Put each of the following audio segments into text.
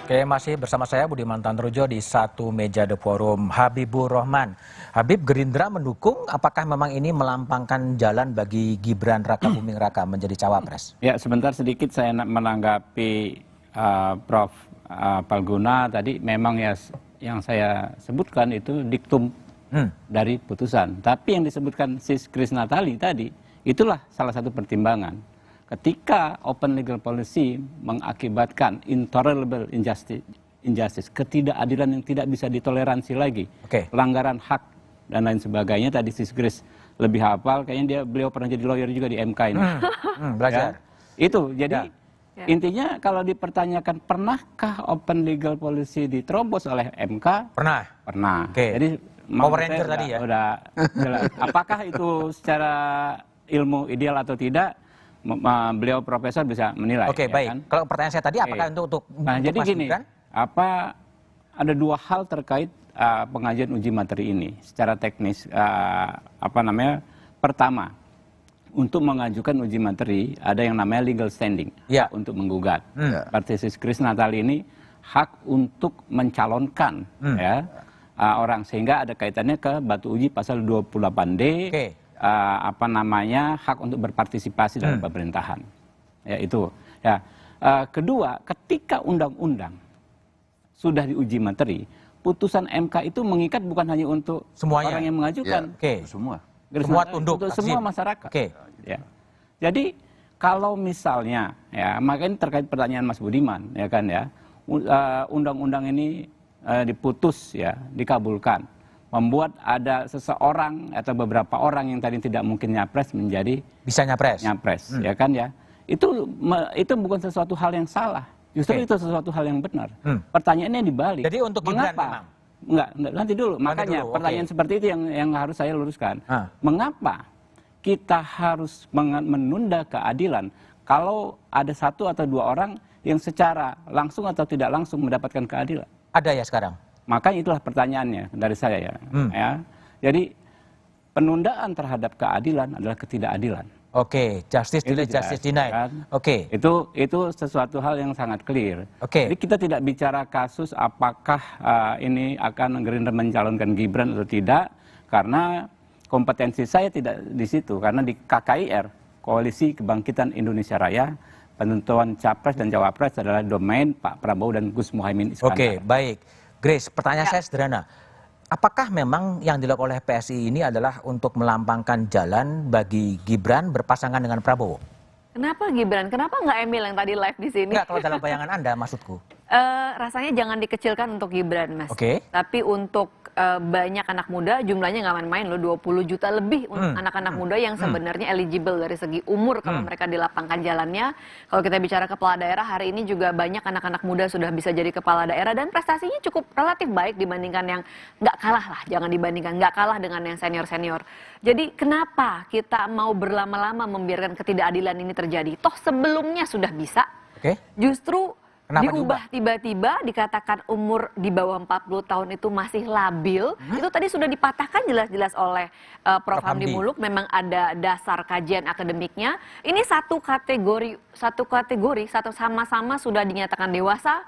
Oke, masih bersama saya Budiman Tanrujo di satu meja The Forum. Habibur Rahman. Habib, Gerindra mendukung, apakah memang ini melampangkan jalan bagi Gibran Rakabuming Raka menjadi cawapres? Ya, sebentar sedikit saya menanggapi Prof. Palguna tadi. Memang ya yang saya sebutkan itu diktum dari putusan. Tapi yang disebutkan Sis Krisnatali tadi, itulah salah satu pertimbangan. Ketika open legal policy mengakibatkan intolerable injustice, ketidakadilan yang tidak bisa ditoleransi lagi, pelanggaran hak dan lain sebagainya. Tadi Sis Grace lebih hafal, kayaknya beliau pernah jadi lawyer juga di MK ini. Belajar. Ya, itu, jadi intinya kalau dipertanyakan pernahkah open legal policy diterobos oleh MK? Pernah. Pernah. Jadi Power Ranger tadi ya. Apakah itu secara ilmu ideal atau tidak? Beliau profesor bisa menilai. Oke, baik. Kan? Kalau pertanyaan saya tadi, apakah untuk jadi gini, ada dua hal terkait pengajuan uji materi ini secara teknis. Pertama, untuk mengajukan uji materi ada yang namanya legal standing, hak untuk menggugat. Sis Krisnatali ini hak untuk mencalonkan orang, sehingga ada kaitannya ke batu uji pasal 28D. Hak untuk berpartisipasi dalam pemerintahan. Ya, itu. Ya. Kedua, ketika undang-undang sudah diuji materi, putusan MK itu mengikat bukan hanya untuk semuanya, orang yang mengajukan, semua tunduk untuk semua masyarakat. Ya. Jadi kalau misalnya, ya, makanya terkait pertanyaan Mas Budiman, ya kan ya, undang-undang ini diputus, ya, dikabulkan, membuat ada seseorang atau beberapa orang yang tadi tidak mungkin nyapres menjadi bisa nyapres, ya kan ya. Itu bukan sesuatu hal yang salah, justru itu sesuatu hal yang benar. Pertanyaannya dibalik. Jadi untuk Gibran memang? Enggak, nanti dulu. Makanya pertanyaan seperti itu yang harus saya luruskan. Mengapa kita harus menunda keadilan kalau ada satu atau dua orang yang secara langsung atau tidak langsung mendapatkan keadilan? Ada ya sekarang? Makanya itulah pertanyaannya dari saya ya. Jadi penundaan terhadap keadilan adalah ketidakadilan. Justice delayed, justice denied. Kan? Itu sesuatu hal yang sangat clear. Jadi kita tidak bicara kasus apakah ini akan Gerindra mencalonkan Gibran atau tidak, karena kompetensi saya tidak di situ. Karena di KKIR, Koalisi Kebangkitan Indonesia Raya, penentuan capres dan cawapres adalah domain Pak Prabowo dan Gus Muhaimin Iskandar. Baik. Grace, pertanyaan saya sederhana. Apakah memang yang dilakukan oleh PSI ini adalah untuk melampangkan jalan bagi Gibran berpasangan dengan Prabowo? Kenapa Gibran? Kenapa nggak Emil yang tadi live di sini? Enggak, kalau dalam bayangan Anda, maksudku. Rasanya jangan dikecilkan untuk Gibran, Mas. Tapi untuk banyak anak muda, jumlahnya nggak main-main loh, 20 juta lebih anak-anak muda yang sebenarnya eligible dari segi umur kalau mereka dilapangkan jalannya. Kalau kita bicara kepala daerah, hari ini juga banyak anak-anak muda sudah bisa jadi kepala daerah dan prestasinya cukup relatif baik dibandingkan yang nggak kalah lah, jangan dibandingkan, nggak kalah dengan yang senior-senior. Jadi kenapa kita mau berlama-lama membiarkan ketidakadilan ini terjadi? Toh sebelumnya sudah bisa, justru diubah tiba-tiba, dikatakan umur di bawah 40 tahun itu masih labil. Itu tadi sudah dipatahkan jelas-jelas oleh Prof. Hamdi Muluk, memang ada dasar kajian akademiknya. Ini satu kategori sama-sama sudah dinyatakan dewasa,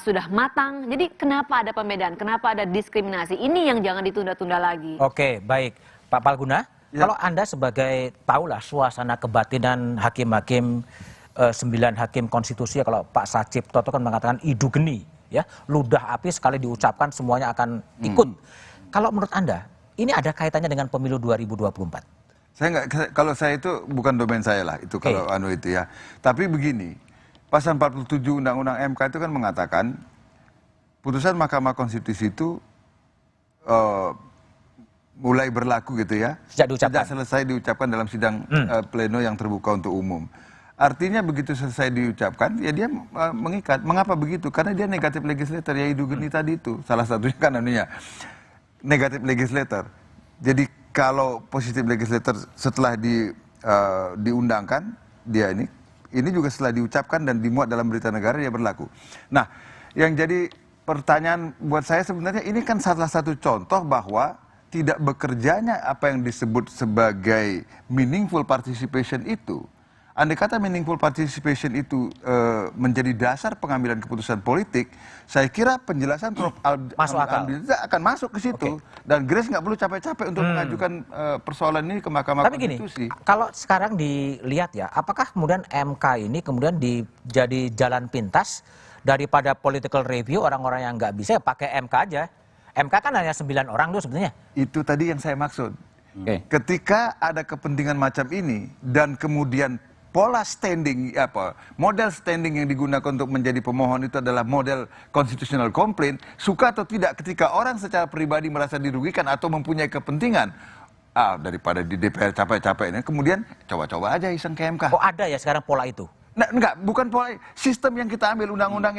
sudah matang. Jadi kenapa ada pembedaan, kenapa ada diskriminasi? Ini yang jangan ditunda-tunda lagi. Baik. Pak Palguna, kalau Anda sebagai tahulah suasana kebatinan hakim-hakim 9 hakim konstitusi, kalau Pak Sacip Toto kan mengatakan idu geni, ya, ludah api sekali diucapkan semuanya akan ikut. Kalau menurut Anda, ini ada kaitannya dengan pemilu 2024? Kalau saya itu bukan domain saya lah, itu kalau itu ya. Tapi begini, pasal 47 Undang-Undang MK itu kan mengatakan putusan Mahkamah Konstitusi itu mulai berlaku gitu ya, sejak selesai diucapkan dalam sidang pleno yang terbuka untuk umum. Artinya begitu selesai diucapkan, ya dia mengikat. Mengapa begitu? Karena dia negatif legislator, ya idu geni tadi itu. Salah satunya kan negatif legislator. Jadi kalau positif legislator setelah diundangkan, dia ini juga setelah diucapkan dan dimuat dalam berita negara, dia berlaku. Nah, yang jadi pertanyaan buat saya sebenarnya, ini kan salah satu contoh bahwa tidak bekerjanya apa yang disebut sebagai meaningful participation itu andai kata meaningful participation itu menjadi dasar pengambilan keputusan politik, saya kira penjelasan Prof. Hamdi akan masuk ke situ. Dan Grace nggak perlu capek-capek untuk mengajukan persoalan ini ke Mahkamah Konstitusi. Gini, kalau sekarang dilihat ya, apakah kemudian MK ini kemudian jadi jalan pintas daripada political review, orang-orang yang nggak bisa ya pakai MK aja. MK kan hanya 9 orang tuh sebetulnya. Itu tadi yang saya maksud. Ketika ada kepentingan macam ini dan kemudian pola standing model standing yang digunakan untuk menjadi pemohon itu adalah model constitutional complaint, suka atau tidak ketika orang secara pribadi merasa dirugikan atau mempunyai kepentingan daripada di DPR capek-capek ini, kemudian coba-coba aja iseng ke MK. Oh, ada ya sekarang pola itu? Nah, enggak, bukan pola sistem yang kita ambil, undang-undang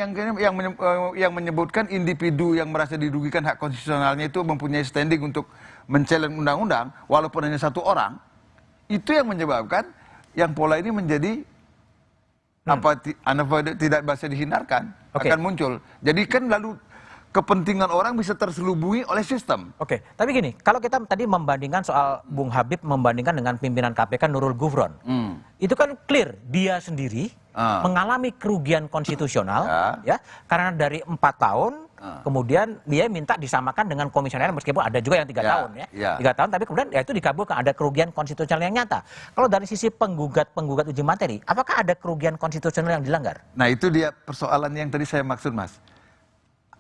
yang menyebutkan individu yang merasa dirugikan hak konstitusionalnya itu mempunyai standing untuk men-challenge undang-undang walaupun hanya 1 orang. Itu yang menyebabkan yang pola ini menjadi tidak bisa dihindarkan, akan muncul. Jadi kan lalu kepentingan orang bisa terselubungi oleh sistem. Tapi gini, kalau kita tadi membandingkan soal Bung Habib membandingkan dengan pimpinan KPK Nurul Gufron, itu kan clear dia sendiri mengalami kerugian konstitusional, ya, karena dari 4 tahun. Kemudian dia minta disamakan dengan komisioner meskipun ada juga yang 3 tahun ya. 3 tahun tapi kemudian ya itu dikabulkan, ada kerugian konstitusional yang nyata. Kalau dari sisi penggugat uji materi, apakah ada kerugian konstitusional yang dilanggar? Nah, itu dia persoalan yang tadi saya maksud, Mas.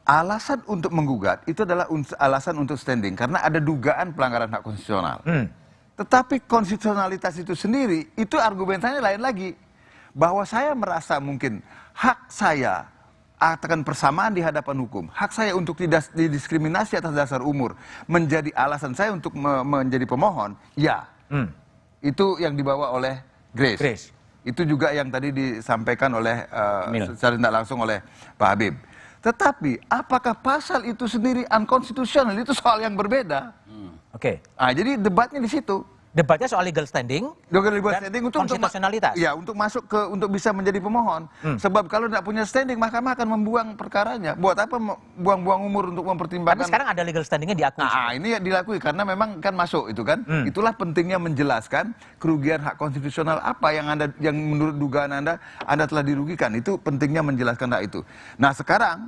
Alasan untuk menggugat itu adalah alasan untuk standing karena ada dugaan pelanggaran hak konstitusional. Tetapi konstitusionalitas itu sendiri itu argumentanya lain lagi. Bahwa saya merasa mungkin hak saya akan persamaan di hadapan hukum, hak saya untuk tidak didiskriminasi atas dasar umur menjadi alasan saya untuk menjadi pemohon, ya. Itu yang dibawa oleh Grace. Itu juga yang tadi disampaikan oleh secara tidak langsung oleh Pak Habib. Tetapi apakah pasal itu sendiri unconstitutional, itu soal yang berbeda. Jadi debatnya di situ. Debatnya soal legal standing dan konstitusionalitas. Untuk masuk untuk bisa menjadi pemohon. Sebab kalau tidak punya standing, mahkamah akan membuang perkaranya. Buat apa buang-buang umur untuk mempertimbangkan? Tapi sekarang ada legal standingnya diakui. Ini dilakui karena memang kan masuk itu kan. Itulah pentingnya menjelaskan kerugian hak konstitusional apa yang menurut dugaan Anda telah dirugikan. Itu pentingnya menjelaskan hak itu. Nah, sekarang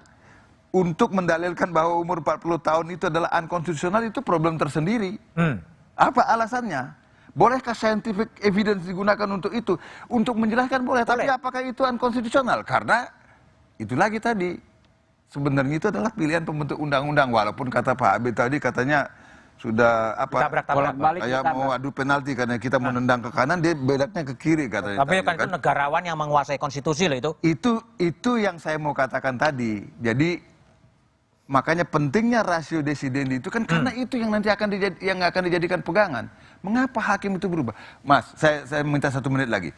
untuk mendalilkan bahwa umur 40 tahun itu adalah unconstitutional itu problem tersendiri. Apa alasannya? Bolehkah scientific evidence digunakan untuk itu? Untuk menjelaskan boleh, tapi apakah itu unconstitutional? Karena itu lagi tadi, sebenarnya itu adalah pilihan pembentuk undang-undang. Walaupun kata Pak Habib tadi katanya sudah kayak mau adu penalti karena kita menendang ke kanan, dia belaknya ke kiri katanya. Tapi kan itu negarawan yang menguasai konstitusi loh itu. Itu yang saya mau katakan tadi. Jadi makanya pentingnya rasio desidendi itu kan karena itu yang nanti akan dijadikan pegangan. Mengapa hakim itu berubah? Mas, saya minta 1 menit lagi.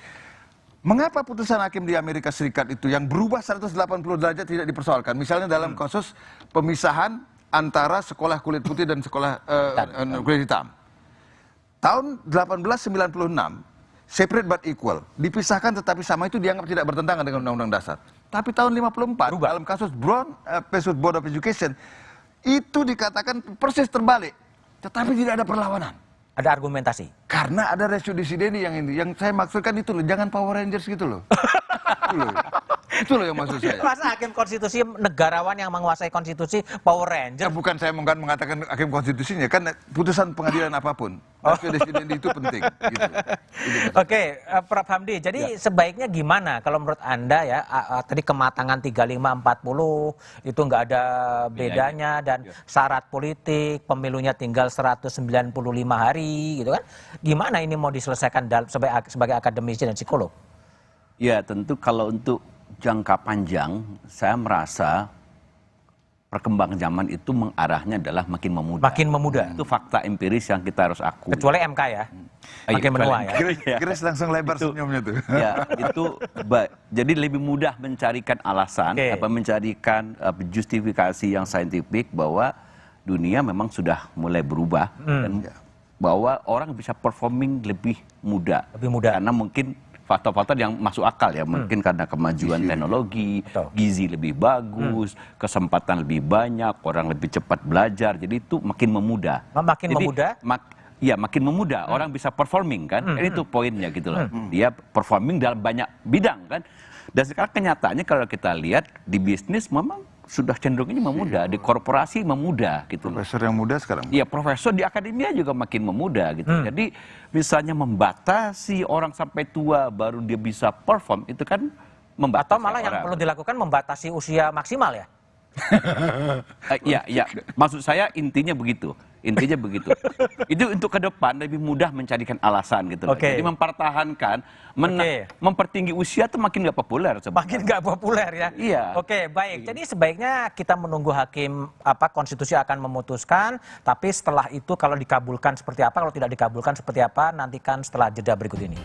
Mengapa putusan hakim di Amerika Serikat itu yang berubah 180 derajat tidak dipersoalkan? Misalnya dalam kasus pemisahan antara sekolah kulit putih dan sekolah kulit hitam. Tahun 1896, separate but equal, dipisahkan tetapi sama itu dianggap tidak bertentangan dengan Undang-Undang Dasar. Tapi tahun 54 dalam kasus Brown versus Board of Education itu dikatakan persis terbalik, tetapi tidak ada perlawanan. Ada argumentasi. Karena ada ratio desidendi yang saya maksudkan itu loh, jangan Power Rangers gitu loh. Itu loh yang maksud saya. Masa hakim konstitusi negarawan yang menguasai konstitusi Power Ranger? Bukan saya mengatakan hakim konstitusinya, kan putusan pengadilan apapun. Ratio desidendi itu penting. Gitu. Prof. Hamdi, jadi sebaiknya gimana kalau menurut Anda ya, tadi kematangan 35-40 itu nggak ada bedanya dan syarat politik, pemilunya tinggal 195 hari gitu kan. Gimana ini mau diselesaikan sebagai akademisi dan psikolog? Ya tentu kalau untuk jangka panjang saya merasa perkembangan zaman itu mengarahnya adalah makin memudah. Makin memudah. Itu fakta empiris yang kita harus akui. Kecuali MK ya. Makin menua ya. Grace langsung lebar senyumnya tuh. Ya, itu jadi lebih mudah mencarikan alasan, mencarikan justifikasi yang saintifik bahwa dunia memang sudah mulai berubah dan bahwa orang bisa performing lebih mudah. Lebih mudah. Karena mungkin faktor-faktor yang masuk akal ya, mungkin karena kemajuan teknologi, gizi lebih bagus, kesempatan lebih banyak, orang lebih cepat belajar, jadi itu makin memudah. Makin memudah? Ya makin memudah, orang bisa performing kan, itu poinnya gitu loh. Dia performing dalam banyak bidang kan. Dan sekarang kenyataannya kalau kita lihat di bisnis memang sudah cenderung ini memudah, di korporasi memudah gitu loh. Profesor yang muda sekarang. Iya, profesor di akademia juga makin memudah gitu. Jadi misalnya membatasi orang sampai tua baru dia bisa perform, itu kan membatasi atau malah yang perlu dilakukan membatasi usia maksimal ya? Iya, maksud saya intinya begitu. Itu untuk ke depan lebih mudah mencarikan alasan gitu loh. Jadi mempertahankan, mempertinggi usia tuh makin nggak populer sebenarnya. Makin nggak populer ya. Iya. Oke, baik. Jadi sebaiknya kita menunggu hakim konstitusi akan memutuskan, tapi setelah itu kalau dikabulkan seperti apa, kalau tidak dikabulkan seperti apa, nantikan setelah jeda berikut ini.